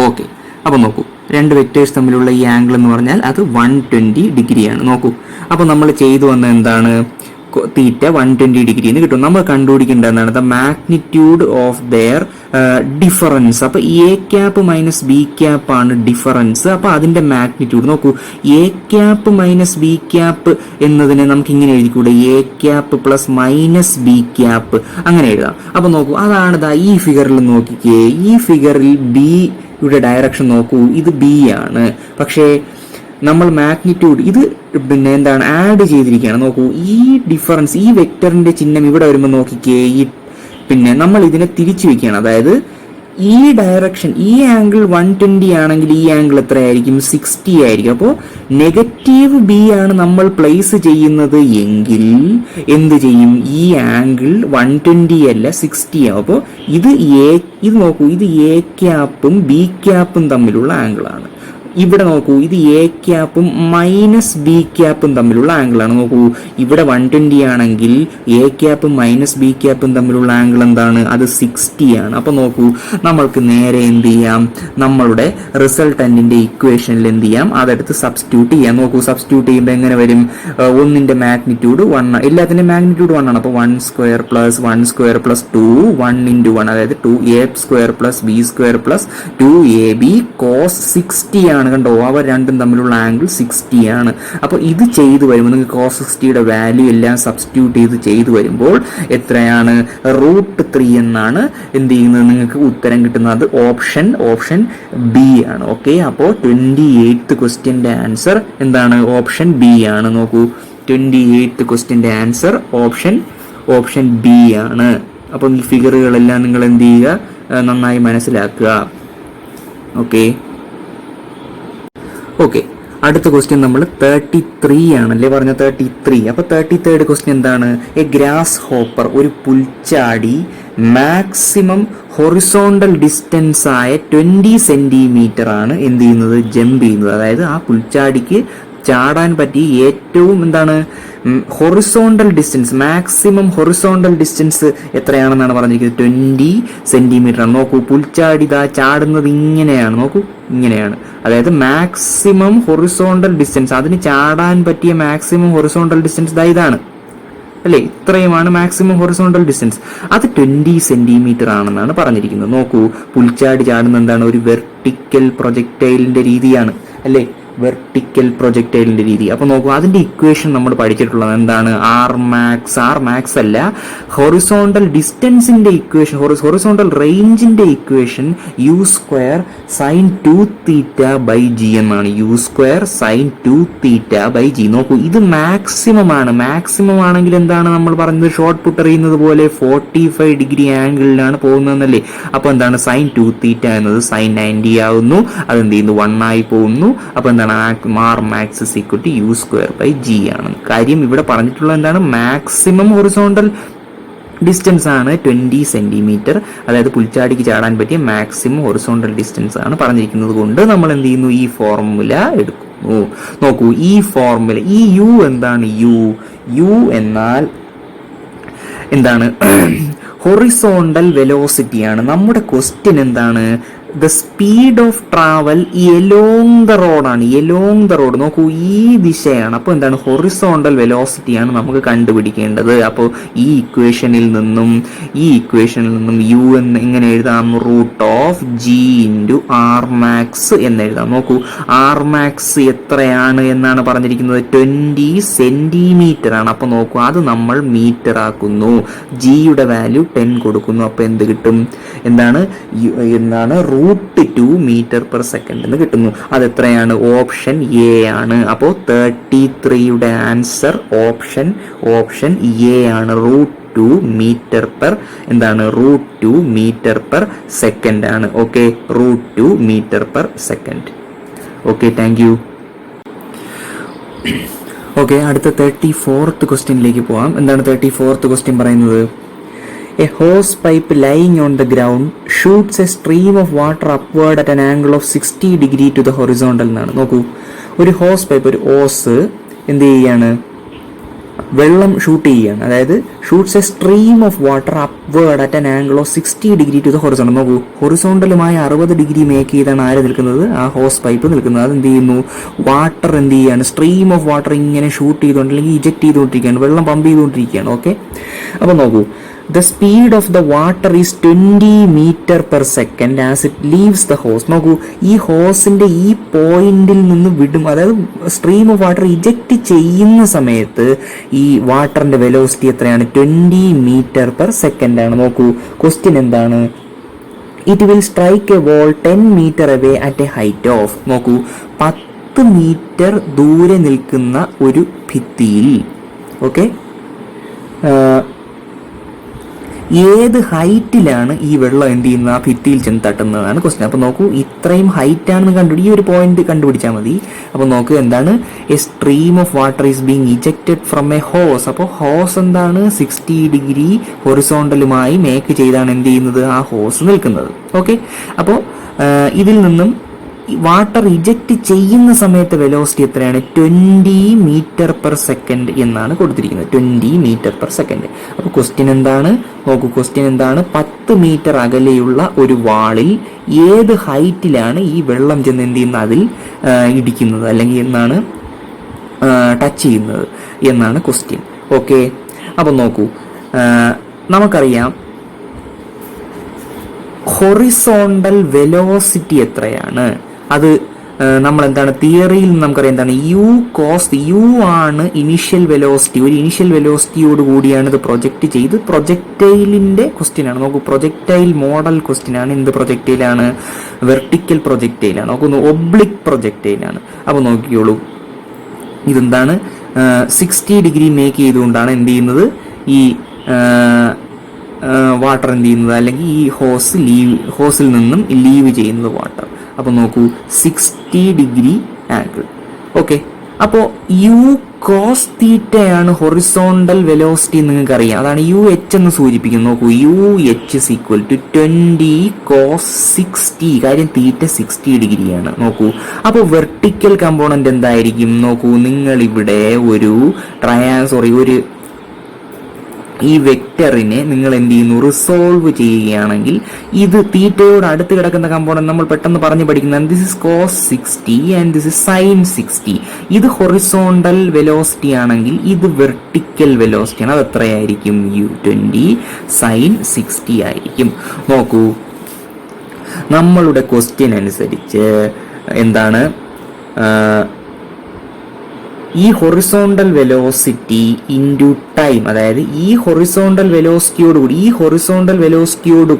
ഓക്കെ, അപ്പൊ നോക്കൂ, 2 വെക്ടേഴ്സ് തമ്മിലുള്ള ഈ ആംഗിൾ എന്ന് പറഞ്ഞാൽ അത് 120 ഡിഗ്രിയാണ്. നോക്കൂ, അപ്പൊ നമ്മൾ ചെയ്തു വന്ന എന്താണ്? തീറ്റ 120 ഡിഗ്രി എന്ന് കിട്ടും. നമ്മൾ കണ്ടുപിടിക്കേണ്ട എന്താണ്? The magnitude of their difference. അപ്പൊ A cap minus B cap ആണ് ഡിഫറൻസ്. അപ്പൊ അതിന്റെ മാഗ്നിറ്റ്യൂഡ് നോക്കൂ, A cap minus B cap എന്നതിനെ നമുക്ക് ഇങ്ങനെ എഴുതിക്കൂടെ? A cap plus minus B cap, അങ്ങനെ എഴുതാം. അപ്പൊ നോക്കൂ, അതാണ് ഈ ഫിഗറിൽ നോക്കിക്കേ. ഈ ഫിഗറിൽ ബി യുടെ ഡയറക്ഷൻ നോക്കൂ, ഇത് ബി ആണ്. പക്ഷേ നമ്മൾ മാഗ്നിറ്റ്യൂഡ് ഇത് ആഡ് ചെയ്തിരിക്കുകയാണ്. നോക്കൂ, ഈ ഡിഫറൻസ്, ഈ വെക്ടറിന്റെ ചിഹ്നം ഇവിടെ വരുമ്പോൾ നോക്കിക്കേ, നമ്മൾ ഇതിനെ തിരിച്ചു വെക്കുകയാണ്. അതായത് ഈ ഡയറക്ഷൻ, ഈ ആംഗിൾ 120 ആണെങ്കിൽ ഈ ആംഗിൾ എത്രയായിരിക്കും? 60 ആയിരിക്കും. അപ്പോൾ നെഗറ്റീവ് ബി ആണ് നമ്മൾ പ്ലേസ് ചെയ്യുന്നത് എങ്കിൽ എന്ത് ചെയ്യും? ഈ ആംഗിൾ 120 അല്ല 60 ആവും. അപ്പോൾ ഇത് നോക്കൂ, ഇത് എ ക്യാപ്പും ബി ക്യാപ്പും തമ്മിലുള്ള ആംഗിളാണ്. ഇവിടെ നോക്കൂ, ഇത് എ ക്യാപ്പും മൈനസ് ബി ക്യാപ്പും തമ്മിലുള്ള ആംഗിളാണ്. നോക്കൂ, ഇവിടെ 120 ആണെങ്കിൽ എ ക്യാപ്പും മൈനസ് ബി ക്യാപ്പും തമ്മിലുള്ള ആംഗിൾ എന്താണ്? അത് 60 ആണ്. അപ്പൊ നോക്കൂ, നമ്മൾക്ക് നേരെ എന്ത് ചെയ്യാം? നമ്മളുടെ റിസൾട്ടന്റിന്റെ ഇക്വേഷനിൽ എന്ത് ചെയ്യാം? അതെടുത്ത് സബ്സ്റ്റിറ്റ്യൂട്ട് ചെയ്യാം. നോക്കൂ, സബ്സ്റ്റിറ്റ്യൂട്ട് ചെയ്യുമ്പോൾ എങ്ങനെ വരും? 1ന്റെ മാഗ്നിറ്റ്യൂഡ് 1, എല്ലാത്തിന്റെ മാഗ്നിറ്റ്യൂഡ് 1 ആണ്. അപ്പോൾ 1 square plus 1 square plus 2 1 into 1, അതായത് 2a square plus B square plus 2ab cos 60 ആണ് ആണ്, കണ്ടോ, അവർ രണ്ടും തമ്മിലുള്ള ആംഗിൾ 60 ആണ്. അപ്പോൾ ഇത് ചെയ്തു വരുമ്പോൾ നിങ്ങൾക്ക് cos 60യുടെ വാല്യൂ എല്ലാം സബ്സ്റ്റിറ്റ്യൂട്ട് ചെയ്ത് വരുമ്പോൾ എത്രയാണ്? √3 എന്നാണ് എന്ത് ചെയ്യുന്നത്, നിങ്ങൾക്ക് ഉത്തരം കിട്ടുന്നത്. ഓപ്ഷൻ ബി ആണ്. ഓക്കെ, അപ്പോൾ 28th ക്വസ്റ്റ്യൻ്റെ ആൻസർ എന്താണ്? ഓപ്ഷൻ ബി ആണ്. നോക്കൂ, 28th ക്വസ്റ്റ്യൻ്റെ ആൻസർ ഓപ്ഷൻ ബി ആണ്. അപ്പം ഈ ഫിഗറുകളെല്ലാം നിങ്ങൾ എന്ത് ചെയ്യുക, നന്നായി മനസ്സിലാക്കുക. ഓക്കെ, അടുത്ത ക്വസ്റ്റ്യൻ നമ്മൾ 33 ആണല്ലേ പറഞ്ഞ 33. അപ്പോൾ 33rd ക്വസ്റ്റ്യൻ എന്താണ്? എ ഗ്രാസ് ഹോപ്പർ, ഒരു പുൽച്ചാടി മാക്സിമം ഹൊറിസോണ്ടൽ ഡിസ്റ്റൻസ് ആയ 20 സെന്റിമീറ്റർ ആണ് എന്ത് ചെയ്യുന്നത്? ജമ്പ് ചെയ്യുന്നത്. അതായത് ആ പുൽച്ചാടിക്ക് ചാടാൻ പറ്റി ഏറ്റവും എന്താണ് horizontal distance, maximum horizontal distance എത്രയാണെന്നാണ് പറഞ്ഞിരിക്കുന്നത്? 20 സെന്റിമീറ്റർ ആണ്. നോക്കൂ, പുൽച്ചാടി ഇതാ ചാടുന്നത് ഇങ്ങനെയാണ്. നോക്കൂ, ഇങ്ങനെയാണ്. അതായത് മാക്സിമം ഹൊറിസോണ്ടൽ ഡിസ്റ്റൻസ്, അതിന് ചാടാൻ പറ്റിയ മാക്സിമം ഹൊറിസോണ്ടൽ ഡിസ്റ്റൻസ് ഇതാണ് അല്ലേ? ഇത്രയുമാണ് മാക്സിമം ഹൊറിസോണ്ടൽ ഡിസ്റ്റൻസ്. അത് 20 സെന്റിമീറ്റർ ആണെന്നാണ് പറഞ്ഞിരിക്കുന്നത്. നോക്കൂ, പുൽച്ചാടി ചാടുന്ന എന്താണ്? ഒരു വെർട്ടിക്കൽ പ്രൊജക്ടൈലിന്റെ രീതിയാണ് അല്ലേ? വെർട്ടിക്കൽ പ്രൊജക്ടൈലിന്റെ രീതി. അപ്പോൾ നോക്കൂ, അതിന്റെ ഇക്വേഷൻ നമ്മൾ പഠിച്ചിട്ടുള്ളത് എന്താണ്? ആർ മാക്സ് അല്ല, ഹൊറിസോണ്ടൽ ഡിസ്റ്റൻസിന്റെ ഇക്വേഷൻ, ഹൊറിസോണ്ടൽ റേഞ്ചിന്റെ ഇക്വേഷൻ u² sin 2θ/g എന്നാണ്. u² sin 2θ/g. നോക്കൂ, ഇത് മാക്സിമം ആണ്. മാക്സിമം ആണെങ്കിൽ എന്താണ് നമ്മൾ പറഞ്ഞത്? ഷോർട്ട് പുട്ട് എറിയുന്നത് പോലെ 45 ഡിഗ്രി ആംഗിളിലാണ് പോകുന്നതെന്നല്ലേ? അപ്പോൾ എന്താണ്? sin 2θ എന്നത് sin 90 ആവുന്നു. അതെന്ത് ചെയ്യുന്നു? 1 ആയി പോകുന്നു. അപ്പോൾ എന്താണ്? ആർ മാക്സ് u²/g ആണ്. കാര്യം ഇവിടെ പറഞ്ഞിട്ടുള്ളത് എന്താണ്? മാക്സിമം ഹൊറിസോണ്ടൽ ഡിസ്റ്റൻസ് ആണ് 20 സെന്റിമീറ്റർ. അതായത് പുൽച്ചാടിക്ക് ചാടാൻ പറ്റിയ മാക്സിമം ഹൊറിസോണ്ടൽ ഡിസ്റ്റൻസ് ആണ് പറഞ്ഞിരിക്കുന്നത് കൊണ്ട് നമ്മൾ എന്ത് ചെയ്യുന്നു? ഈ ഫോർമുല എടുക്കുന്നു. നോക്കൂ, ഈ ഫോർമുല, ഈ യു എന്താണ്? യു എന്നാൽ എന്താണ്? ഹൊറിസോണ്ടൽ വെലോസിറ്റിയാണ്. നമ്മുടെ ക്വസ്റ്റ്യൻ എന്താണ്? The speed of travel along the റോഡാണ്. Along the road. നോക്കൂ, ഈ ദിശയാണ്. അപ്പോൾ എന്താണ്? ഹൊറിസോണ്ടൽ വെലോസിറ്റിയാണ് നമുക്ക് കണ്ടുപിടിക്കേണ്ടത്. അപ്പോൾ ഈ ഇക്വേഷനിൽ നിന്നും യു എന്ന് ഇങ്ങനെ എഴുതാം? √g r max എന്ന് എഴുതാം. നോക്കൂ, ആർ മാക്സ് എത്രയാണ് എന്നാണ് പറഞ്ഞിരിക്കുന്നത്? 20 സെന്റിമീറ്റർ ആണ്. അപ്പോൾ നോക്കൂ, അത് നമ്മൾ മീറ്റർ ആക്കുന്നു. ജിയുടെ വാല്യൂ 10 കൊടുക്കുന്നു. അപ്പോൾ എന്ത് കിട്ടും? എന്താണ്? √2 മീറ്റർ/സെക്കൻഡ് എന്ന് കിട്ടുന്നു. അതെത്രയാണ്? ഓപ്ഷൻ എ ആണ്. അപ്പോൾ 33യുടെ ആൻസർ ഓപ്ഷൻ എ ആണ്. √2 മീറ്റർ/സെക്കൻഡ് ആണ്. Okay, √2 metre per second. Okay, thank you. Okay, അടുത്ത 34th ക്വസ്റ്റ്യനിലേക്ക് പോവാം. എന്താണ് 34th ക്വസ്റ്റ്യൻ പറയുന്നത്? A hose pipe lying on the ground shoots a stream of water upward at an angle of 60 degree to the horizontal എന്നാണ്. നോക്കൂ, ഒരു ഹോസ് pipe, ഒരു hose എന്ത് ചെയ്യാണ്? വെള്ളം ഷൂട്ട് ചെയ്യുകയാണ്. അതായത് shoots a stream of water upward at an angle of 60 degree to the horizontal. നോക്കൂ, ഹൊറിസോണ്ടലുമായി 60 ഡിഗ്രി മേക്ക് ചെയ്താണ് ആര് നിൽക്കുന്നത്? ആ ഹോസ് പൈപ്പ് നിൽക്കുന്നത്. അത് എന്ത് ചെയ്യുന്നു? വാട്ടർ എന്ത് ചെയ്യാണ്? സ്ട്രീം ഓഫ് വാട്ടർ ഇങ്ങനെ ഷൂട്ട് ചെയ്തുകൊണ്ട് അല്ലെങ്കിൽ ഇജക്ട് ചെയ്തുകൊണ്ടിരിക്കുകയാണ്, വെള്ളം പമ്പ് ചെയ്തുകൊണ്ടിരിക്കുകയാണ്. ഓക്കെ, അപ്പോൾ നോക്കൂ, the speed of the water is 20 meter/second as it leaves the hose. നോക്കൂ, ഈ ഹോസിന്റെ ഈ പോയിന്റിൽ നിന്ന് വിടും, അതായത് സ്ട്രീം ഓഫ് വാട്ടർ ഇജക്ട് ചെയ്യുന്ന സമയത്ത് ഈ വാട്ടറിന്റെ വെലോസിറ്റി എത്രയാണ്? 20 മീറ്റർ/സെക്കൻഡ് ആണ്. നോക്കൂ, ക്വസ്റ്റ്യൻ എന്താണ്? It will strike a wall 10 meter away at a height of. നോക്കൂ, 10 മീറ്റർ ദൂരെ നിൽക്കുന്ന ഒരു ഭിത്തിയിൽ. ഓക്കെ, ഏത് ഹൈറ്റിലാണ് ഈ വെള്ളം എന്ത് ചെയ്യുന്ന ആ ഭിത്തിയിൽ ചെന്ന് തട്ടുന്നതാണ് ക്വസ്റ്റ്യൻ. അപ്പോൾ നോക്കൂ, ഇത്രയും ഹൈറ്റ് ആണെന്ന് കണ്ടുപിടി, ഈ ഒരു പോയിന്റ് കണ്ടുപിടിച്ചാൽ മതി. അപ്പോൾ നോക്കൂ, എന്താണ്? A stream of water is being ejected from a hose. അപ്പോൾ ഹോസ് എന്താണ്? 60 ഡിഗ്രി ഹൊറിസോണ്ടലുമായി മേക്ക് ചെയ്താണ് എന്ത് ചെയ്യുന്നത്? ആ ഹോസ് നിൽക്കുന്നത്. ഓക്കെ, അപ്പോൾ ഇതിൽ നിന്നും വാട്ടർ ഇജക്റ്റ് ചെയ്യുന്ന സമയത്ത് വെലോസിറ്റി എത്രയാണ്? 20 മീറ്റർ/സെക്കൻഡ് എന്നാണ് കൊടുത്തിരിക്കുന്നത്. 20 മീറ്റർ/സെക്കൻഡ്. അപ്പോൾ ക്വസ്റ്റ്യൻ എന്താണ്? നോക്കൂ, ക്വസ്റ്റ്യൻ എന്താണ്? 10 മീറ്റർ അകലെയുള്ള ഒരു വാളിൽ ഏത് ഹൈറ്റിലാണ് ഈ വെള്ളം ചെന്ന് എന്ത് ചെയ്യുന്നത്? അതിൽ ഇടിക്കുന്നത് അല്ലെങ്കിൽ എന്നാണ് ടച്ച് ചെയ്യുന്നത് എന്നാണ് ക്വസ്റ്റ്യൻ. ഓക്കെ, അപ്പോൾ നോക്കൂ, നമുക്കറിയാം ഹൊറിസോണ്ടൽ വെലോസിറ്റി എത്രയാണ്? അത് നമ്മൾ എന്താണ് തിയറിയിൽ നമുക്കറിയാം എന്താണ് യു കോസ് യു ആണ് ഇനിഷ്യൽ വെലോസിറ്റി. ഒരു ഇനിഷ്യൽ വെലോസിറ്റിയോട് കൂടിയാണ് ഇത് പ്രൊജക്റ്റ് ചെയ്ത് പ്രൊജക്ടൈലിന്റെ ക്വസ്റ്റ്യൻ ആണ്. നോക്കൂ, പ്രൊജക്ടൈൽ മോഡൽ ക്വസ്റ്റ്യൻ ആണ്. എന്ത് പ്രൊജക്ടൈലാണ്? വെർട്ടിക്കൽ പ്രൊജക്ടൈലാണ്. നോക്കുന്നു, ഒബ്ലിക് പ്രൊജക്ടൈലാണ്. അപ്പോൾ നോക്കിയോളൂ, ഇതെന്താണ് 60 ഡിഗ്രി മേക്ക് ചെയ്തുകൊണ്ടാണ് എന്ത് ചെയ്യുന്നത്, ഈ വാട്ടർ എന്ത് ചെയ്യുന്നത്, അല്ലെങ്കിൽ ഈ ഹോസിൽ നിന്നും ലീവ് ചെയ്യുന്നത് വാട്ടർ. അപ്പോൾ നോക്കൂ, 60 ഡിഗ്രി ആംഗിൾ. ഓക്കെ, അപ്പോൾ യു കോസ് തീറ്റയാണ് ഹൊറിസോണ്ടൽ വെലോസിറ്റി. നിങ്ങൾക്ക് അറിയാം, അതാണ് യു എച്ച് എന്ന് സൂചിപ്പിക്കുന്നത്. നോക്കൂ, u h is equal to 20 cos 60. കാര്യം തീറ്റ 60 ഡിഗ്രിയാണ്. നോക്കൂ, അപ്പോൾ വെർട്ടിക്കൽ കമ്പോണന്റ് എന്തായിരിക്കും? നോക്കൂ, നിങ്ങൾ ഇവിടെ ഒരു ഒരു ഈ വെക്ടറിനെ നിങ്ങൾ എന്ത് ചെയ്യുന്നു, റിസോൾവ് ചെയ്യുകയാണെങ്കിൽ ഇത് തീറ്റയോട് അടുത്ത് കിടക്കുന്ന കമ്പോണന്റ് നമ്മൾ പെട്ടെന്ന് പറഞ്ഞു പഠിക്കുന്നത് this is cos 60 and this is sine 60. ഇത് ഹൊറിസോണ്ടൽ വെലോസിറ്റി ആണെങ്കിൽ ഇത് വെർട്ടിക്കൽ വെലോസിറ്റി ആണ്. അത് എത്രയായിരിക്കും? u20 സൈൻ 60 ആയിരിക്കും. നോക്കൂ, നമ്മളുടെ ക്വസ്റ്റ്യൻ അനുസരിച്ച് എന്താണ്, ഈ ഹൊറിസോണ്ടൽ വെലോസിറ്റി ഇൻറ്റു ടൈം, അതായത് ഈ ഹൊറിസോണ്ടൽ വെലോസിറ്റിയോട്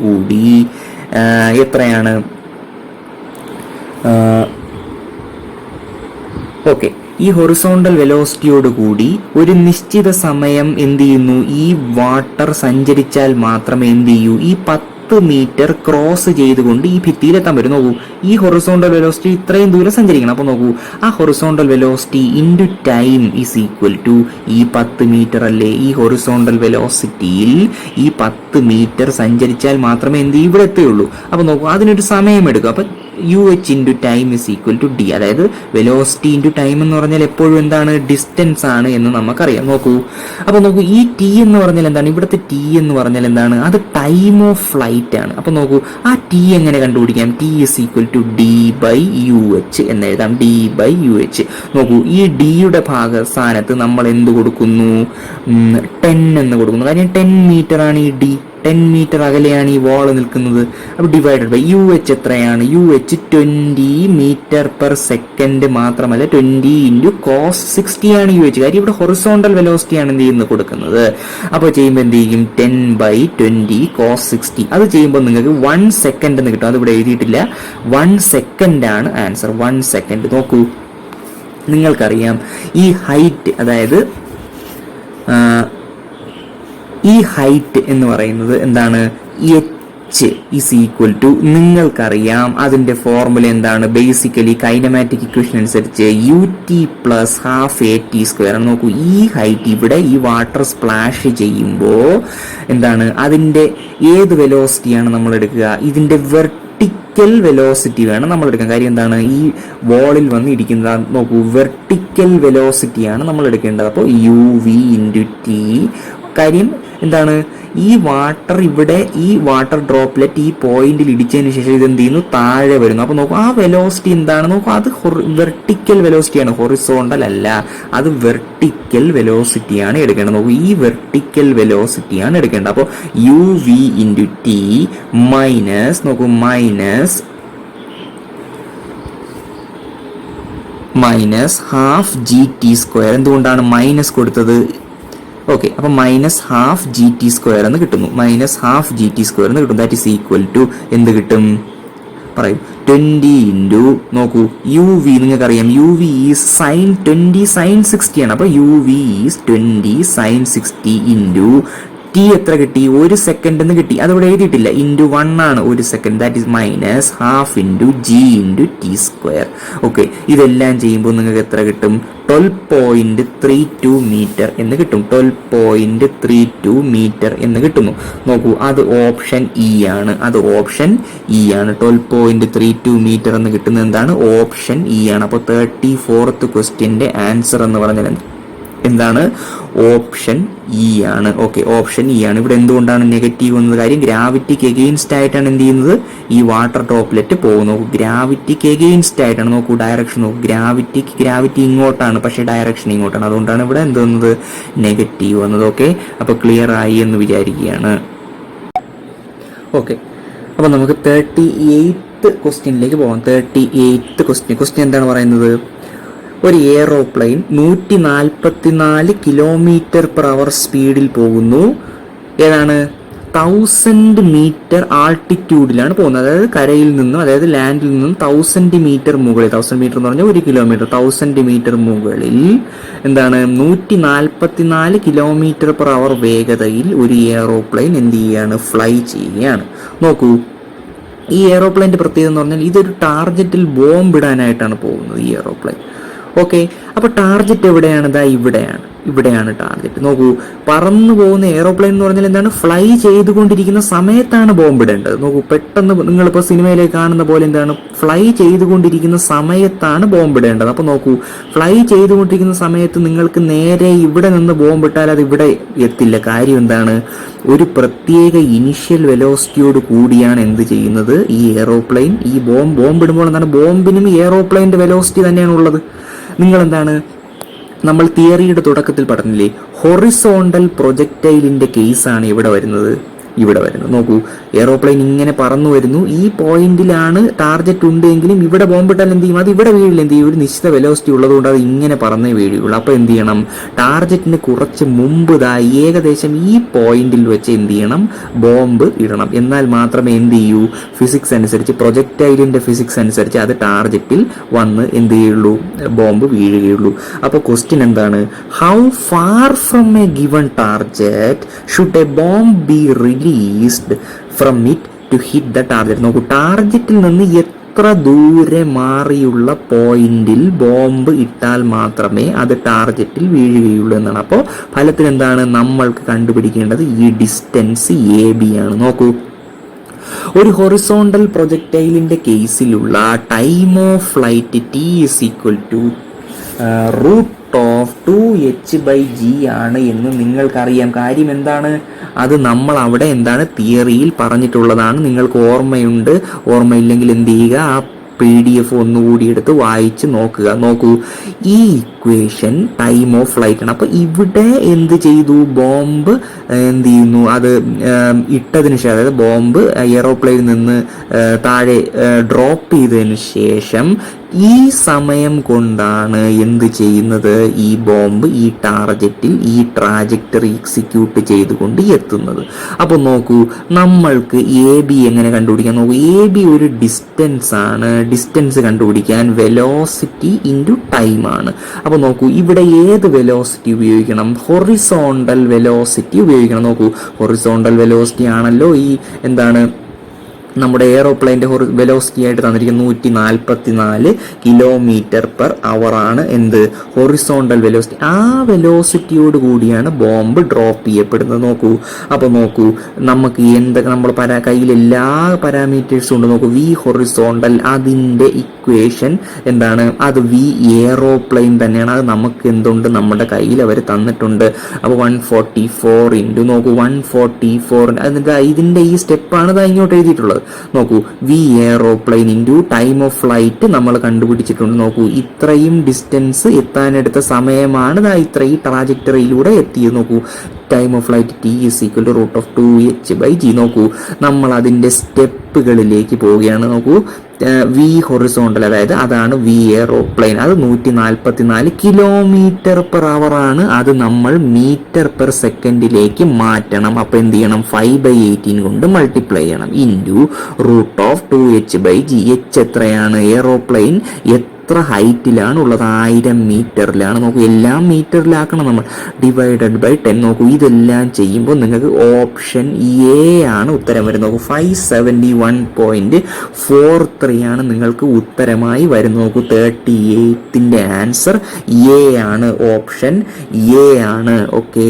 കൂടി എത്രയാണ്? ഓക്കെ, ഈ ഹൊറിസോണ്ടൽ വെലോസിറ്റിയോട് കൂടി ഒരു നിശ്ചിത സമയം എന്ത് ചെയ്യുന്നു, ഈ വാട്ടർ സഞ്ചരിച്ചാൽ മാത്രമേ എന്ത് ചെയ്യൂ, ഈ 10 മീറ്റർ ക്രോസ് ചെയ്തുകൊണ്ട് ഈ ഭിത്തിയിലെത്താൻ പറ്റും. നോക്കൂ, ഈ ഹൊറിസോണ്ടൽ വെലോസിറ്റി ഇത്രയും ദൂരം സഞ്ചരിക്കണം. അപ്പോൾ നോക്കൂ, ആ horizontal velocity into time is equal to ഈ 10 മീറ്റർ അല്ലേ? ഈ ഹൊറിസോണ്ടൽ വെലോസിറ്റിയിൽ ഈ 10 മീറ്റർ സഞ്ചരിച്ചാൽ മാത്രമേ എന്ത് ഇവിടെ എത്തുകയുള്ളൂ. അപ്പോൾ നോക്കൂ, അതിനൊരു സമയം എടുക്കും. അപ്പം u h into time is equal to d. അതായത് വെലോസിറ്റി ഇൻറ്റു ടൈം എന്ന് പറഞ്ഞാൽ എപ്പോഴും എന്താണ്, ഡിസ്റ്റൻസ് ആണ് എന്ന് നമുക്കറിയാം. നോക്കൂ, അപ്പോൾ നോക്കൂ, ഈ ടി എന്ന് പറഞ്ഞാൽ എന്താണ്, ഇവിടുത്തെ ടി എന്ന് പറഞ്ഞാൽ എന്താണ്, അത് ടൈം ഓഫ് ഫ്ലൈറ്റ് ആണ്. അപ്പോൾ നോക്കൂ, ആ ടി എങ്ങനെ കണ്ടുപിടിക്കാം? T is equal to d by u h എന്ന് എഴുതാം. D by u h. നോക്കൂ, ഈ ഡിയുടെ സ്ഥാനത്ത് നമ്മൾ എന്ത് കൊടുക്കുന്നു? 10 എന്ന് കൊടുക്കുന്നു. കാര്യം 10 മീറ്റർ ആണ് ഈ ഡി. 10 മീറ്റർ അകലെയാണ് ഈ വാള് നിൽക്കുന്നത്. അപ്പോൾ ഡിവൈഡഡ് ബൈ യു എച്ച് എത്രയാണ്? U h 20 metre per second മാത്രമല്ല, 20 ഇൻറ്റു കോസ് 60 ആണ് യു എച്ച്. കാര്യം ഇവിടെ ഹൊറിസോണ്ടൽ വെലോസിറ്റി ആണ് എന്ത് ചെയ്യുന്നത്, കൊടുക്കുന്നത്. അപ്പോൾ ചെയ്യുമ്പോൾ എന്ത് ചെയ്യും? 10 ബൈ 20 കോസ് 60. അത് ചെയ്യുമ്പോൾ നിങ്ങൾക്ക് 1 സെക്കൻഡ് എന്ന് കിട്ടും. അതിവിടെ എഴുതിയിട്ടില്ല. 1 സെക്കൻഡ് ആണ് ആൻസർ. 1 സെക്കൻഡ്. നോക്കൂ, നിങ്ങൾക്കറിയാം ഈ ഹൈറ്റ്, അതായത് ഈ ഹൈറ്റ് എന്ന് പറയുന്നത് എന്താണ്? എച്ച് ഇസ് ഈക്വൽ ടു, നിങ്ങൾക്കറിയാം അതിന്റെ ഫോർമുല എന്താണ്? ബേസിക്കലി കൈനമാറ്റിക് ഇക്വേഷൻ അനുസരിച്ച് ut പ്ലസ് ഹാഫ് AT². നോക്കൂ, ഈ ഹൈറ്റ് ഇവിടെ ഈ വാട്ടർ സ്പ്ലാഷ് ചെയ്യുമ്പോൾ എന്താണ്, അതിന്റെ ഏത് വെലോസിറ്റിയാണ് നമ്മൾ എടുക്കുക? ഇതിന്റെ വെർട്ടിക്കൽ വെലോസിറ്റി വേണം നമ്മൾ എടുക്കാൻ. കാര്യം എന്താണ്, ഈ വോളിൽ വന്ന് ഇരിക്കുന്നത്. നോക്കൂ, വെർട്ടിക്കൽ വെലോസിറ്റിയാണ് നമ്മൾ എടുക്കേണ്ടത്. അപ്പോൾ uv ഇൻറ്റു ടി. കാര്യം എന്താണ്, ഈ വാട്ടർ ഇവിടെ, ഈ വാട്ടർ ഡ്രോപ്ലെറ്റ് ഈ പോയിന്റിൽ ഇടിച്ചതിന് ശേഷം ഇത് എന്ത് ചെയ്യുന്നു, താഴെ വരുന്നു. അപ്പോൾ നോക്കൂ, ആ വെലോസിറ്റി എന്താണ്? നോക്കൂ, അത് വെർട്ടിക്കൽ വെലോസിറ്റിയാണ്, ഹൊറിസോണ്ടൽ അല്ല. അത് വെർട്ടിക്കൽ വെലോസിറ്റിയാണ് എടുക്കേണ്ടത്. നോക്കൂ, ഈ വെർട്ടിക്കൽ വെലോസിറ്റിയാണ് എടുക്കേണ്ടത്. അപ്പോൾ uv ഇൻറ്റു ടി മൈനസ്, നോക്കൂ, മൈനസ് ഹാഫ് GT². എന്തുകൊണ്ടാണ് മൈനസ് കൊടുത്തത്? ഓക്കെ, അപ്പം മൈനസ് ഹാഫ് GT² എന്ന് കിട്ടുന്നു. മൈനസ് ഹാഫ് GT² എന്ന് കിട്ടും. ദാറ്റ് ഈസ് ഈക്വൽ ടു എന്ത് കിട്ടും? പറയും 20 ഇൻറ്റു, നോക്കൂ, uv നിങ്ങൾക്കറിയാം uv ഈസ് സൈൻ 20 സൈൻ 60 ആണ്. അപ്പോൾ uv is 20 sine 60 into t എത്ര കിട്ടി? 1 സെക്കൻഡ് എന്ന് കിട്ടി. അതിവിടെ എഴുതിയിട്ടില്ല. ഇൻറ്റു 1 ആണ് 1 second. That is minus half into G into T². Okay, ഇതെല്ലാം ചെയ്യുമ്പോൾ നിങ്ങൾക്ക് എത്ര കിട്ടും? 12.32 മീറ്റർ എന്ന് കിട്ടും. 12.32 മീറ്റർ എന്ന് കിട്ടുന്നു. നോക്കൂ, അത് ഓപ്ഷൻ ഇ ആണ്. 12.32 മീറ്റർ എന്ന് കിട്ടുന്നത് എന്താണ്? ഓപ്ഷൻ ഇ ആണ്. അപ്പോൾ 34th ക്വസ്റ്റ്യന്റെ ആൻസർ എന്ന് പറഞ്ഞാൽ എന്താണ്? ഓപ്ഷൻ ഇ ആണ്. ഓക്കെ, ഓപ്ഷൻ ഇ ആണ്. ഇവിടെ എന്തുകൊണ്ടാണ് നെഗറ്റീവ് എന്നത്? കാര്യം ഗ്രാവിറ്റിക്ക് എഗെയിൻസ്റ്റ് ആയിട്ടാണ് എന്ത് ചെയ്യുന്നത്, ഈ വാട്ടർ ഡ്രോപ്ലെറ്റ് പോകുന്നു. ഗ്രാവിറ്റിക്ക് എഗെയിൻസ്റ്റ് ആയിട്ടാണ്. നോക്കൂ, ഡയറക്ഷൻ നോക്കൂ, ഗ്രാവിറ്റി ഇങ്ങോട്ടാണ്, പക്ഷേ ഡയറക്ഷൻ ഇങ്ങോട്ടാണ്. അതുകൊണ്ടാണ് ഇവിടെ എന്ത് വന്നത്, നെഗറ്റീവ് വന്നത്. ഓക്കെ, അപ്പോൾ ക്ലിയർ ആയി എന്ന് വിചാരിക്കുകയാണ്. ഓക്കെ, അപ്പോൾ നമുക്ക് 38th ക്വസ്റ്റ്യനിലേക്ക് പോകാം. 38th ക്വസ്റ്റ്യൻ എന്താണ് പറയുന്നത്? ഒരു എയറോപ്ലെയിൻ 144 km/h സ്പീഡിൽ പോകുന്നു. ഏതാണ്? 1000 മീറ്റർ ആൾട്ടിറ്റ്യൂഡിലാണ് പോകുന്നത്. അതായത് കരയിൽ നിന്നും, അതായത് ലാൻഡിൽ നിന്നും 1000 മീറ്റർ മുകളിൽ, 1000 മീറ്റർ എന്ന് പറഞ്ഞാൽ 1 കിലോമീറ്റർ, 1000 മീറ്റർ മുകളിൽ എന്താണ് 144 km/h വേഗതയിൽ ഒരു എയറോപ്ലെയിൻ എന്ത് ചെയ്യുകയാണ്? ഫ്ലൈ ചെയ്യുകയാണ്. നോക്കൂ, ഈ എയറോപ്ലെയിൻ്റെ പ്രത്യേകത എന്ന് പറഞ്ഞാൽ ഇതൊരു ടാർഗറ്റിൽ ബോംബ് ഇടാനായിട്ടാണ് പോകുന്നത് ഈ എയറോപ്ലെയിൻ. ഓക്കെ, അപ്പോൾ ടാർഗറ്റ് എവിടെയാണ്? ഇവിടെയാണ് ടാർഗറ്റ്. നോക്കൂ, പറന്നു പോകുന്ന എയറോപ്ലെയിൻ എന്ന് പറഞ്ഞാൽ എന്താണ്? ഫ്ലൈ ചെയ്തുകൊണ്ടിരിക്കുന്ന സമയത്താണ് ബോംബ് ഇടേണ്ടത്. നോക്കൂ, പെട്ടെന്ന് നിങ്ങളിപ്പോൾ സിനിമയിലേക്ക് കാണുന്ന പോലെ എന്താണ്? ഫ്ലൈ ചെയ്തുകൊണ്ടിരിക്കുന്ന സമയത്താണ് ബോംബ് ഇടേണ്ടത്. അപ്പോൾ നോക്കൂ, ഫ്ലൈ ചെയ്തുകൊണ്ടിരിക്കുന്ന സമയത്ത് നിങ്ങൾക്ക് നേരെ ഇവിടെ നിന്ന് ബോംബ് ഇട്ടാൽ അത് ഇവിടെ എത്തില്ല. കാര്യം എന്താണ്? ഒരു പ്രത്യേക ഇനിഷ്യൽ വെലോസിറ്റിയോട് കൂടിയാണ് എന്ത് ചെയ്യുന്നത്? ഈ എയറോപ്ലെയിൻ ഈ ബോംബ് ഇടുമ്പോൾ എന്താണ്? ബോംബിനും എയറോപ്ലെയിൻ്റെ വെലോസിറ്റി തന്നെയാണ് ഉള്ളത്. നിങ്ങളെന്താണ്, നമ്മൾ തിയറിയുടെ തുടക്കത്തിൽ പറഞ്ഞില്ലേ, ഹൊറിസോണ്ടൽ പ്രൊജക്ടൈലിന്റെ കേസാണ് ഇവിടെ വരുന്നത്. നോക്കൂ, എയറോപ്ലെയിൻ ഇങ്ങനെ പറന്നു വരുന്നു. ഈ പോയിന്റിലാണ് ടാർഗറ്റ് ഉണ്ടെങ്കിലും ഇവിടെ ബോംബിട്ടാൽ എന്ത് ചെയ്യും? അത് ഇവിടെ വീഴില്ല. എന്ത് ചെയ്യും? ഒരു നിശ്ചിത വെലോസിറ്റി ഉള്ളതുകൊണ്ട് അത് ഇങ്ങനെ പറന്നേ വീഴുള്ളൂ. അപ്പോൾ എന്ത് ചെയ്യണം? ടാർഗറ്റിന് കുറച്ച് മുമ്പ് ഏകദേശം ഈ പോയിന്റിൽ വെച്ച് എന്ത് ചെയ്യണം? ബോംബ് ഇടണം. എന്നാൽ മാത്രമേ എന്ത് ചെയ്യൂ? ഫിസിക്സ് അനുസരിച്ച്, പ്രൊജക്ടൈലിന്റെ ഫിസിക്സ് അനുസരിച്ച് അത് ടാർഗറ്റിൽ വന്ന് എന്ത് ചെയ്യുള്ളൂ? ബോംബ് വീഴുകയുള്ളൂ. അപ്പോൾ ക്വസ്റ്റ്യൻ എന്താണ്? How far from a given target should a bomb be released from it to hit the target? നോക്കൂ, ടാർഗറ്റിൽ നിന്ന് എത്ര ദൂരെ മാറിയുള്ള പോയിന്റിൽ ബോംബ് ഇട്ടാൽ മാത്രമേ അത് ടാർഗറ്റിൽ വീഴുകയുള്ളൂ എന്നാണ്. അപ്പോൾ ഫലത്തിൽ എന്താണ് നമ്മൾക്ക് കണ്ടുപിടിക്കേണ്ടത്? ഈ ഡിസ്റ്റൻസ് AB ആണ്. നോക്കൂ, ഒരു ഹൊറിസോണ്ടൽ പ്രൊജക്ടൈലിന്റെ കേസിലുള്ള time of flight T √2h/g ആണ് എന്ന് നിങ്ങൾക്കറിയാം. കാര്യം എന്താണ്? അത് നമ്മൾ അവിടെ എന്താണ് തിയറിയിൽ പറഞ്ഞിട്ടുള്ളതാണ്. നിങ്ങൾക്ക് ഓർമ്മയില്ലെങ്കിൽ എന്ത് ചെയ്യുക? ആ PDF ഒന്നുകൂടി എടുത്ത് വായിച്ച് നോക്കൂ, ഈ ഇക്വേഷൻ ടൈം ഓഫ് ഫ്ലൈറ്റ് ആണ്. അപ്പോൾ ഇവിടെ എന്ത് ചെയ്തു? ബോംബ് എന്ത് ചെയ്യുന്നു? അത് ഇട്ടതിന് ശേഷം, അതായത് ബോംബ് എയറോപ്ലെയിനിൽ നിന്ന് താഴെ ഡ്രോപ്പ് ചെയ്തതിന് ശേഷം ഈ സമയം കൊണ്ടാണ് എന്ത് ചെയ്യുന്നത്? ഈ ബോംബ് ഈ ടാർഗറ്റിൽ ഈ ട്രാജക്ടറി എക്സിക്യൂട്ട് ചെയ്തുകൊണ്ട് എത്തുന്നത്. അപ്പോൾ നോക്കൂ, നമ്മൾക്ക് AB എങ്ങനെ കണ്ടുപിടിക്കാൻ? നോക്കൂ, AB ഒരു ഡിസ്റ്റൻസ് ആണ്. ഡിസ്റ്റൻസ് കണ്ടുപിടിക്കാൻ വെലോസിറ്റി ഇൻറ്റു ടൈം ആണ്. അപ്പോൾ നോക്കൂ, ഇവിടെ ഏത് വെലോസിറ്റി ഉപയോഗിക്കണം? ഹൊറിസോണ്ടൽ വെലോസിറ്റി ഉപയോഗിക്കണം. നോക്കൂ, ഹൊറിസോണ്ടൽ വെലോസിറ്റി ആണല്ലോ ഈ എന്താണ് നമ്മുടെ എയറോപ്ലെയിൻ്റെ വെലോസിറ്റി ആയിട്ട് തന്നിരിക്കുന്നത് 144 km/h ആണ് എന്ത്? Horizontal velocity. ആ വെലോസിറ്റിയോട് കൂടിയാണ് ബോംബ് ഡ്രോപ്പ് ചെയ്യപ്പെടുന്നത്. നോക്കൂ, അപ്പോൾ നോക്കൂ, നമുക്ക് എന്തൊക്കെ നമ്മൾ കയ്യിൽ എല്ലാ പാരാമീറ്റേഴ്സും ഉണ്ട്. നോക്കൂ, V ഹൊറിസോണ്ടൽ, അതിൻ്റെ ഇക്വേഷൻ എന്താണ്? അത് V എയറോപ്ലെയിൻ തന്നെയാണ്. അത് നമുക്ക് എന്തുണ്ട്? നമ്മുടെ കയ്യിൽ അവർ തന്നിട്ടുണ്ട്. അപ്പോൾ 144 ഇൻറ്റു നോക്കൂ 144, എന്നിട്ട് ഇതിൻ്റെ ഈ സ്റ്റെപ്പാണ് ഇത് ഇങ്ങോട്ട് എഴുതിയിട്ടുള്ളത്. നോക്കൂ, V aeroplane into time of flight നമ്മൾ കണ്ടുപിടിച്ചിട്ടുണ്ട്. നോക്കൂ, ഇത്രയും ഡിസ്റ്റൻസ് എത്താനെടുത്ത സമയമാണ് ഇത്ര ഈ ട്രാജക്ടറിയിലൂടെ എത്തിയത്. നോക്കൂ, time of flight T √2h/g. നോക്കൂ, നമ്മൾ അതിൻ്റെ സ്റ്റെപ്പുകളിലേക്ക് പോവുകയാണ്. നോക്കൂ, V ഹൊറിസോണ്ടൽ, അതായത് അതാണ് V എയറോപ്ലെയിൻ. അത് 144 km/h ആണ്. അത് നമ്മൾ മീറ്റർ/സെക്കൻഡിലേക്ക് മാറ്റണം. അപ്പോൾ എന്ത് ചെയ്യണം? 5/18 കൊണ്ട് മൾട്ടിപ്ലൈ ചെയ്യണം ഇൻറ്റു √2h/g. h എത്രയാണ്? എയറോപ്ലെയിൻ എത്ര ഹൈറ്റിലാണ് ഉള്ളത്? 1000 മീറ്ററിലാണ്. നോക്കൂ, എല്ലാം മീറ്ററിലാക്കണം നമ്മൾ. Divided by 10. നോക്കൂ, ഇതെല്ലാം ചെയ്യുമ്പോൾ നിങ്ങൾക്ക് ഓപ്ഷൻ A ആണ് ഉത്തരം വരുന്നത്. നോക്കൂ, 571.43 ആണ് നിങ്ങൾക്ക് ഉത്തരമായി വരുന്നത്. നോക്കൂ, 38ന്റെ ആൻസർ A ആണ്, ഓപ്ഷൻ A ആണ്. ഓക്കെ.